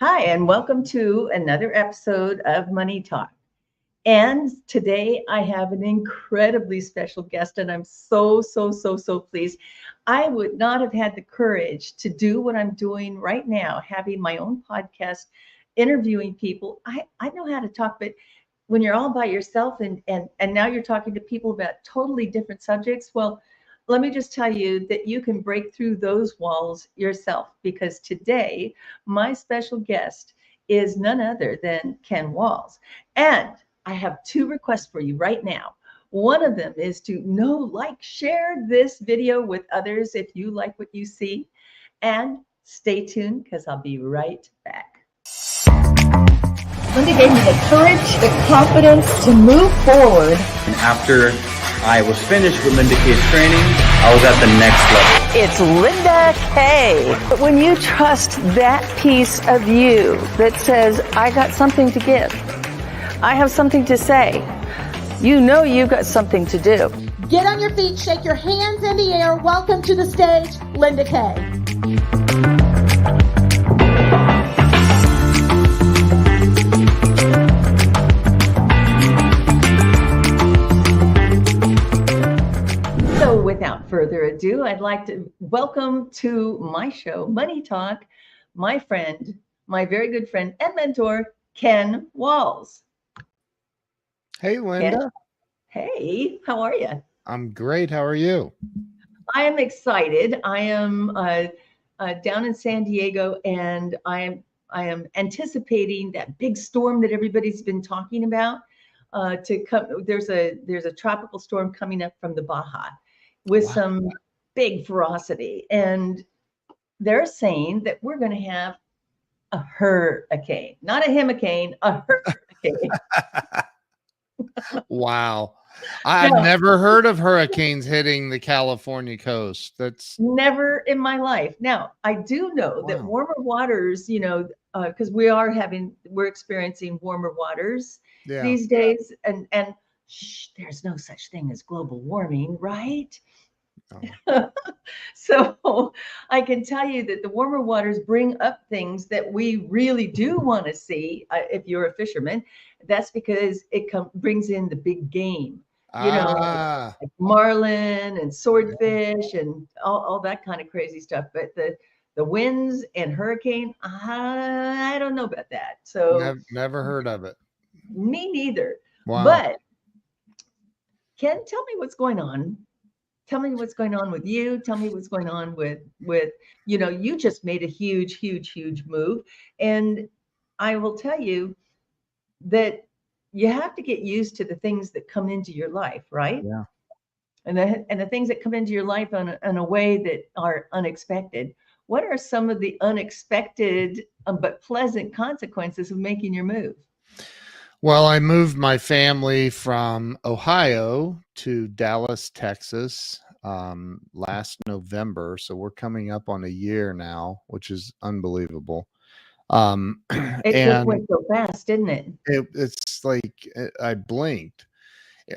Hi, and welcome to another episode of Money Talk. And today I have an incredibly special guest, and I'm so pleased. I would not have had the courage to do what I'm doing right now, having my own podcast, interviewing people. I know how to talk, but when you're all by yourself and now you're talking to people about totally different subjects, well, let me just tell you that you can break through those walls yourself because today my special guest is none other than Ken Walls. And I have two requests for you right now. One of them is to share this video with others if you like what you see. And stay tuned because I'll be right back. Linda gave me the courage, the confidence to move forward. And after I was finished with Linda Kaye's training, I was at the next level. It's Linda Kaye. But when you trust that piece of you that says, I got something to give, I have something to say, you know you've got something to do. Get on your feet, shake your hands in the air. Welcome to the stage, Linda Kaye. So without further ado, I'd like to welcome to my show, Money Talk, my friend, my very good friend and mentor, Ken Walls. Hey, Linda. Ken? Hey, how are you? I'm great. How are you? I am excited. I am down in San Diego, and I am anticipating that big storm that everybody's been talking about to come. There's a tropical storm coming up from the Baja with some big ferocity, and they're saying that we're going to have a hurricane, not a hurricane, a hurricane. Wow. I've never heard of hurricanes hitting the California coast. That's never in my life. Now, I do know that warmer waters, because we're experiencing warmer waters these days, and there's no such thing as global warming, right? Oh. So I can tell you that the warmer waters bring up things that we really do want to see. If you're a fisherman, that's because it brings in the big game, like marlin and swordfish and all that kind of crazy stuff. But the winds and hurricane, I don't know about that. So never heard of it. Me neither. Wow. But Ken, tell me what's going on. Tell me what's going on with you. Tell me what's going on with you just made a huge move. And I will tell you that you have to get used to the things that come into your life, right? Yeah. And the things that come into your life in a way that are unexpected. What are some of the unexpected but pleasant consequences of making your move? Well, I moved my family from Ohio to Dallas, Texas, last November. So we're coming up on a year now, which is unbelievable. It just went so fast, didn't it? It's like I blinked.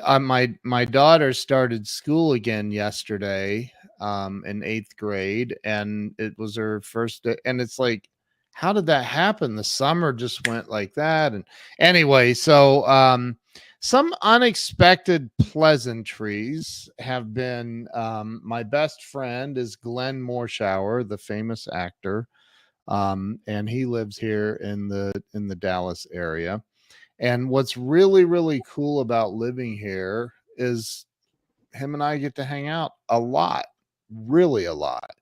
My daughter started school again yesterday, in 8th grade, and it was her first day. And it's like, how did that happen? The summer just went like that. And anyway, so some unexpected pleasantries have been, my best friend is Glenn Morshower, the famous actor. And he lives here in the Dallas area. And what's really cool about living here is him and I get to hang out a lot, really a lot.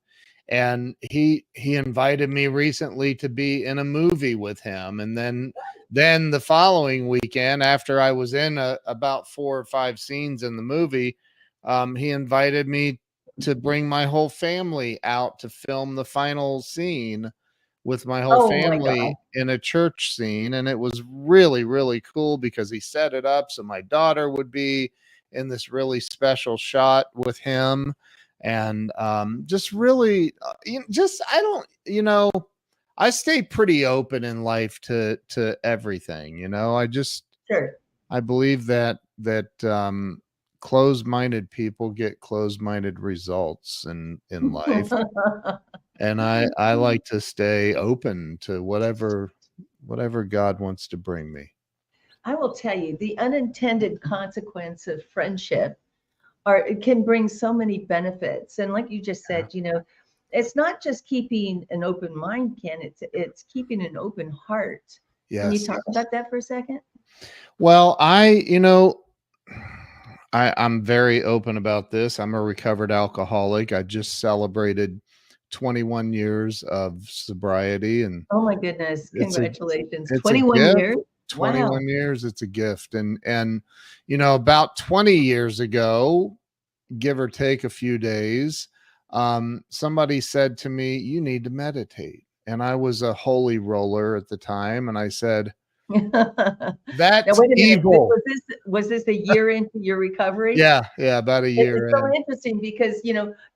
And he invited me recently to be in a movie with him. And then the following weekend, after I was in about 4 or 5 scenes in the movie, he invited me to bring my whole family out to film the final scene with my whole family in a church scene. And it was really cool because he set it up so my daughter would be in this really special shot with him. And just really, I stay pretty open in life to everything. I believe that closed-minded people get closed-minded results in life. And I like to stay open to whatever God wants to bring me. I will tell you, the unintended consequence of friendship it can bring so many benefits. And like you just said, it's not just keeping an open mind, Ken, it's keeping an open heart. Can you Yes. talk about that for a second? Well, I'm very open about this. I'm a recovered alcoholic. I just celebrated 21 years of sobriety, and Oh my goodness. it's a Congratulations. it's a 21 gift. years. Wow. 21 years, it's a gift. And about 20 years ago, give or take a few days, somebody said to me, "You need to meditate." And I was a holy roller at the time, and I said, Now "That's wait a minute. evil." Was this a year into your recovery? Yeah, about a year It's so in. interesting because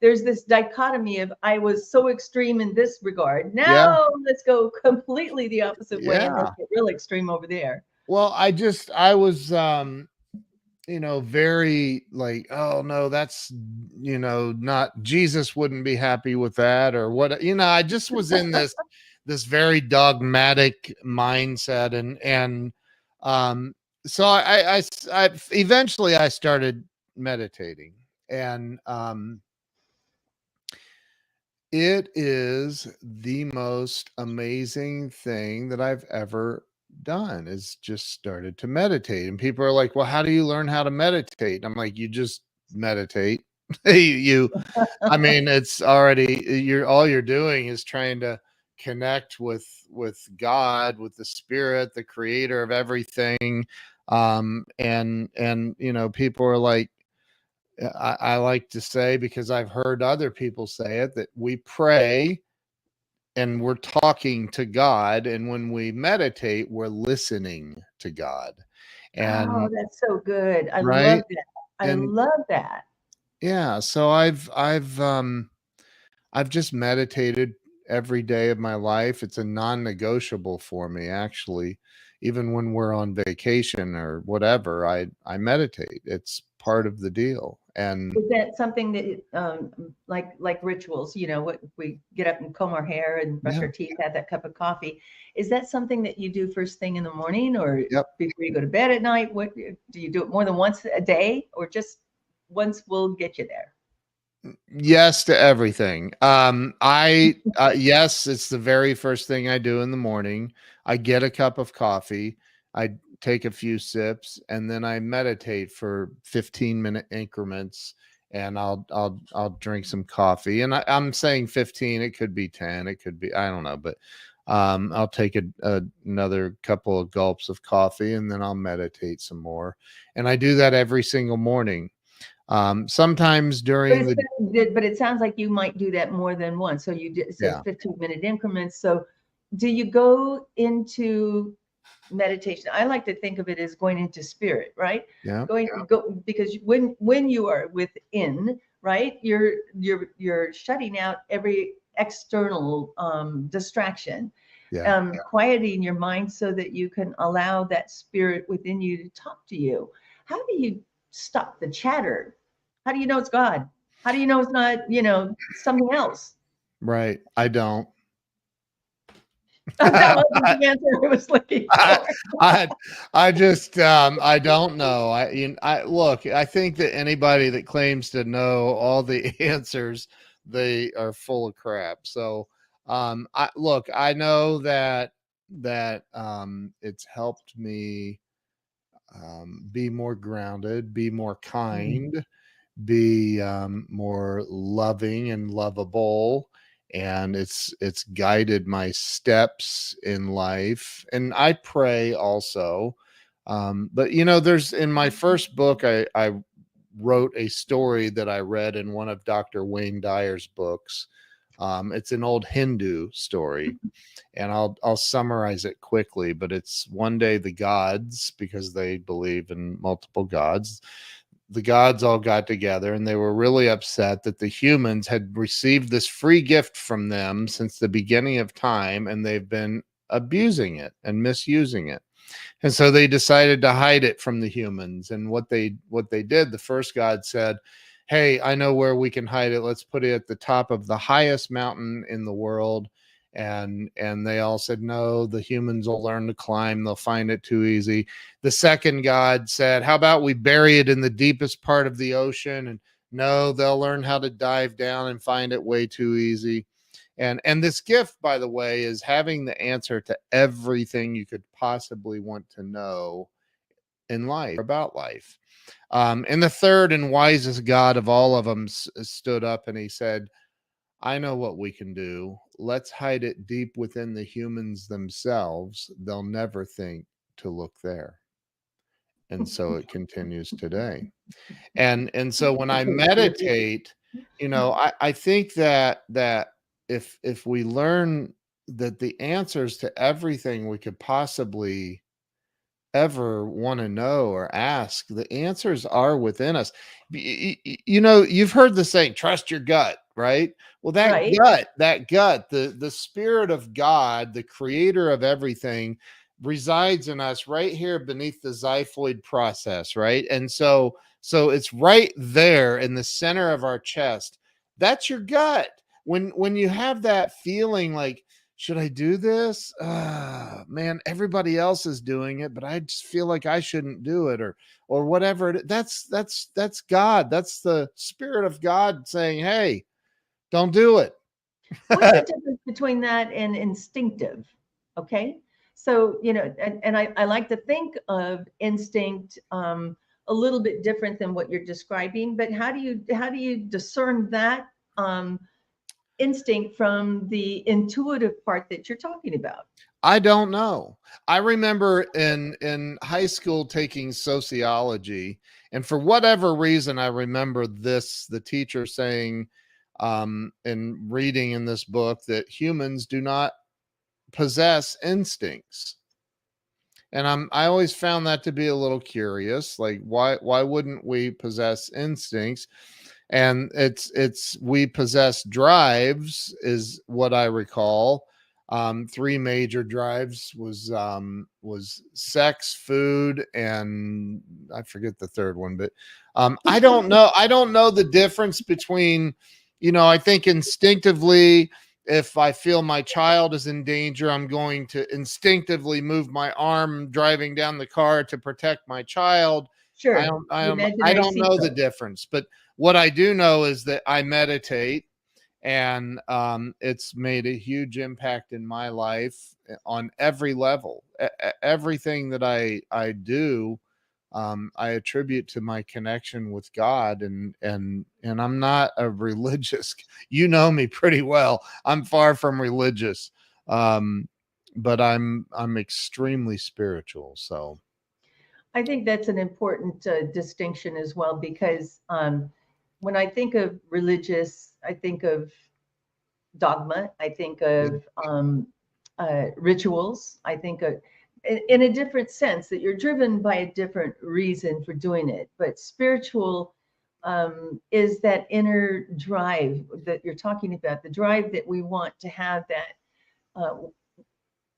there's this dichotomy of I was so extreme in this regard. Yeah, Now let's go completely the opposite way and let's yeah. get real extreme over there. Well, I was very like, oh no, that's not, Jesus wouldn't be happy with that, or what, I just was in this very dogmatic mindset, and um so I eventually I started meditating, and it is the most amazing thing that I've ever done, is just started to meditate. And people are like, "Well, how do you learn how to meditate?" And I'm like, "You just meditate." I mean, it's already, all you're doing is trying to connect with God, with the spirit, the creator of everything. And people are like, I like to say, because I've heard other people say it, that we pray and we're talking to God, and when we meditate, we're listening to God. Oh, And that's so good. I love right. that. I And love that. yeah, so I've just meditated every day of my life. It's a non-negotiable for me, actually. Even when we're on vacation or whatever, I meditate. It's part of the deal. And Is that something that, like rituals, what we get up and comb our hair and brush yeah, our teeth, have that cup of coffee? Is that something that you do first thing in the morning or yep. before you go to bed at night? What do you do it more than once a day or just once will get you there? Yes to everything. Yes, it's the very first thing I do in the morning. I get a cup of coffee, I take a few sips, and then I meditate for 15-minute increments, and I'll drink some coffee. And I'm saying 15, it could be 10, it could be, I don't know, but I'll take another couple of gulps of coffee, and then I'll meditate some more. And I do that every single morning. Sometimes But during it's the but it sounds like you might do that more than once. So you did, it says yeah, 15-minute increments. So do you go into meditation? I like to think of it as going into spirit, right? yeah, Go because when you are within, right, you're shutting out every external distraction, yeah. quieting your mind so that you can allow that spirit within you to talk to you. How do you stop the chatter? How do you know it's God? How do you know it's not, something else? Right. I don't. That wasn't the answer I was looking I, for. I, I just, I don't know. I look, I think that anybody that claims to know all the answers, they are full of crap. So, I know that it's helped me, be more grounded, be more Mm. kind, be more loving and lovable, and it's guided my steps in life. And I pray also, but there's, in my first book, I wrote a story that I read in one of Dr. Wayne Dyer's books. It's an old Hindu story, and I'll summarize it quickly. But it's one day the gods, because they believe in multiple gods, the gods all got together, and they were really upset that the humans had received this free gift from them since the beginning of time, and they've been abusing it and misusing it. And so they decided to hide it from the humans. And what they did, the first god said, hey, I know where we can hide it. Let's put it at the top of the highest mountain in the world. And they all said, no, the humans will learn to climb. They'll find it too easy. The second God said, how about we bury it in the deepest part of the ocean? And no, they'll learn how to dive down and find it way too easy. And this gift, by the way, is having the answer to everything you could possibly want to know in life, about life. And the third and wisest God of all of them stood up and he said, I know what we can do. Let's hide it deep within the humans themselves. They'll never think to look there. And so it continues today. And so when I meditate, I think that if we learn that the answers to everything we could possibly ever want to know or ask, the answers are within us. You've heard the saying, trust your gut, right? Well, that Right. gut, the spirit of God, the creator of everything, resides in us right here beneath the xiphoid process, right? And so it's right there in the center of our chest. That's your gut. When you have that feeling like, should I do this? Man, everybody else is doing it, but I just feel like I shouldn't do it, or whatever. That's God. That's the spirit of God saying, hey, don't do it. What's the difference between that and instinctive? Okay. So, and I like to think of instinct a little bit different than what you're describing, but how do you discern that instinct from the intuitive part that you're talking about? I don't know. I remember in high school taking sociology, and for whatever reason, I remember the teacher saying, and reading in this book, that humans do not possess instincts. And I always found that to be a little curious. Like, why wouldn't we possess instincts? And it's we possess drives, is what I recall. Three major drives was sex, food, and I forget the third one, but I don't know the difference between, I think instinctively, if I feel my child is in danger, I'm going to instinctively move my arm driving down the car to protect my child. I Sure. don't I The don't I imaginary don't know the sequence. difference, but what I do know is that I meditate, and it's made a huge impact in my life on every level. Everything that I do, I attribute to my connection with God, and I'm not a religious. You know me pretty well. I'm far from religious, but I'm extremely spiritual. So I think that's an important distinction as well, because when I think of religious, I think of dogma, I think it, of rituals, I think of in a different sense that you're driven by a different reason for doing it. But spiritual is that inner drive that you're talking about, the drive that we want to have that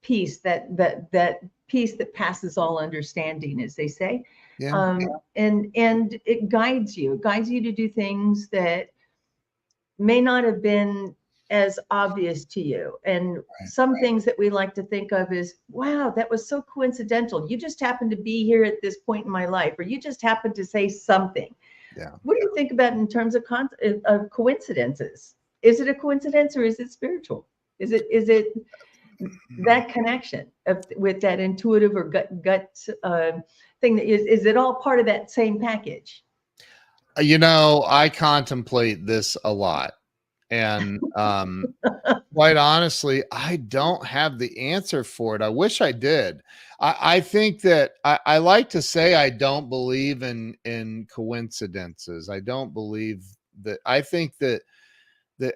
peace, that peace that passes all understanding, as they say. yeah. And it guides you to do things that may not have been as obvious to you. And some things that we like to think of is, wow, that was so coincidental. You just happened to be here at this point in my life, or you just happened to say something. Yeah. What do you think about in terms of coincidences? Is it a coincidence, or is it spiritual? Is it that connection with that intuitive or gut thing? That is it all part of that same package? I contemplate this a lot. And quite honestly, I don't have the answer for it. I wish I did. I think that I like to say I don't believe in coincidences. I don't believe that. I think that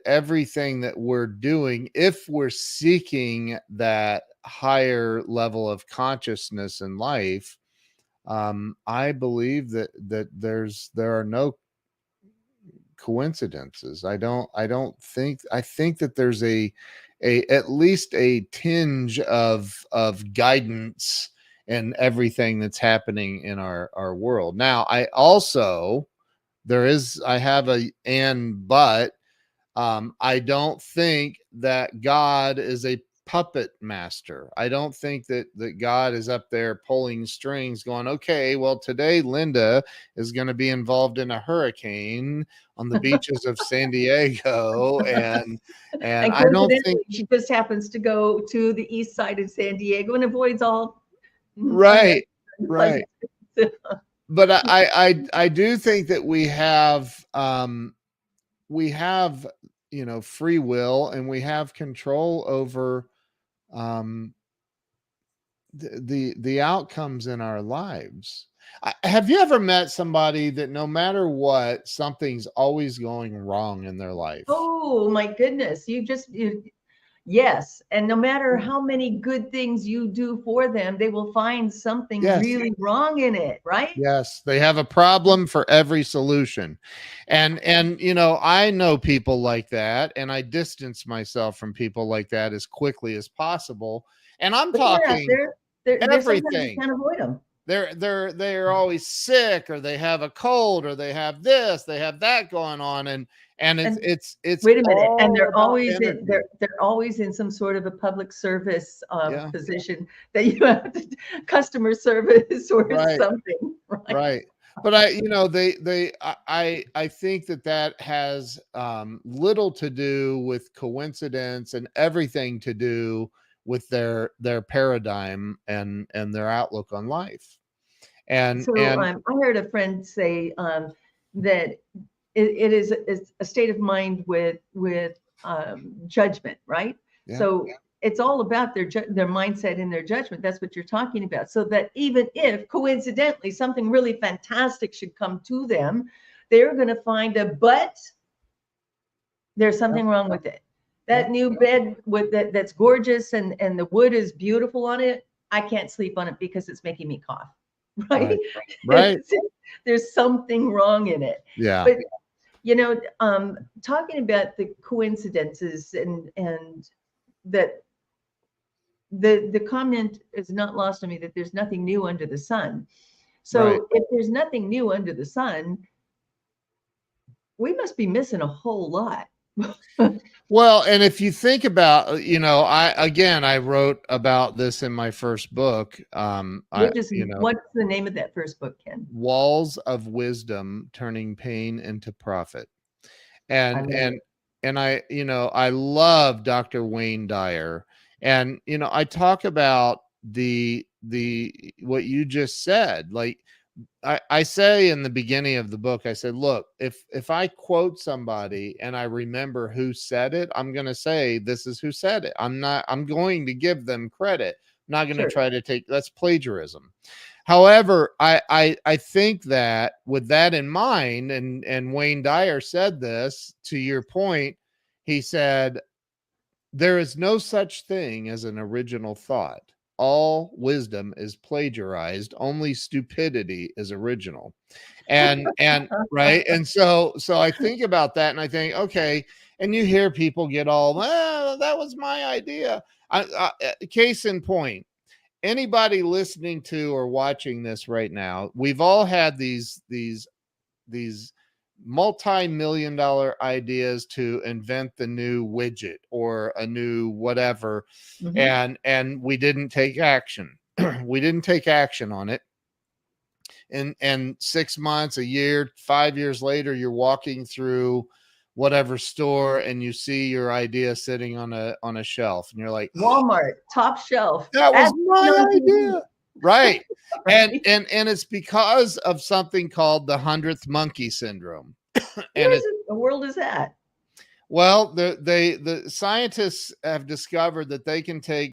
everything that we're doing, if we're seeking that higher level of consciousness in life, I believe that there are no coincidences. I think that there's a at least a tinge of guidance in everything that's happening in our world. Now, I also I have a but I don't think that God is a puppet master. I don't think that God is up there pulling strings going, okay, well, today Linda is going to be involved in a hurricane on the beaches of San Diego. And I don't coincidentally, think, she just happens to go to the east side of San Diego and avoids all right, right. unpleasant. But I do think that we have, free will, and we have control over um the outcomes in our lives. Have you ever met somebody that no matter what, something's always going wrong in their life? Oh my goodness. Yes. And no matter how many good things you do for them, they will find something Yes. really wrong in it, right? Yes, they have a problem for every solution. And I know people like that, and I distance myself from people like that as quickly as possible. And I'm But they're out talking there. They're sometimes you everything. can't avoid them. They're always sick, or they have a cold, or they have this, they have that going on, and And it's wait a minute. And all they're about always in energy. they're always in some sort of a public service Yeah, position that you have to customer service or right, something, right? right. But I think that has little to do with coincidence and everything to do with their paradigm and their outlook on life. So And I heard a friend say that it is a state of mind with judgment, right? yeah, So it's all about their mindset and their judgment. That's what you're talking about. So that even if coincidentally something really fantastic should come to them, they're going to find there's something wrong with it. yeah, That new bed with that's gorgeous and the wood is beautiful on it. I can't sleep on it because it's making me cough. Right? right, right, There's something wrong in it. yeah, But talking about the coincidences and that the comment is not lost on me that there's nothing new under the sun. So right. if there's nothing new under the sun, we must be missing a whole lot. Well, and if you think about, I wrote about this in my first book. What's the name of that first book, Ken? Walls of Wisdom: Turning Pain into Profit. I And love and it. and I love Dr. Wayne Dyer. And I talk about the what you just said. Like I say in the beginning of the book, I said, look, if I quote somebody and I remember who said it, I'm going to say, this is who said it. I'm going to give them credit. I'm not going to Sure. try to that's plagiarism. However, I think that with that in mind, and Wayne Dyer said this, to your point, he said, there is no such thing as an original thought. All wisdom is plagiarized. Only stupidity is original. And right. And so I think about that and I think, okay. And you hear people get all, well, that was my idea. Case in point, anybody listening to or watching this right now, we've all had these multi-million dollar ideas to invent the new widget or a new whatever. Mhm. And we didn't take action. We didn't take action on it. And 6 months, a year, 5 years later, you're walking through whatever store and you see your idea sitting on a shelf and you're like, Walmart, top shelf. that was Ad my on TV, idea. Right. And right? it's because of something called the 100th monkey syndrome. Where And is it? The world is that? well, the scientists have discovered that they can take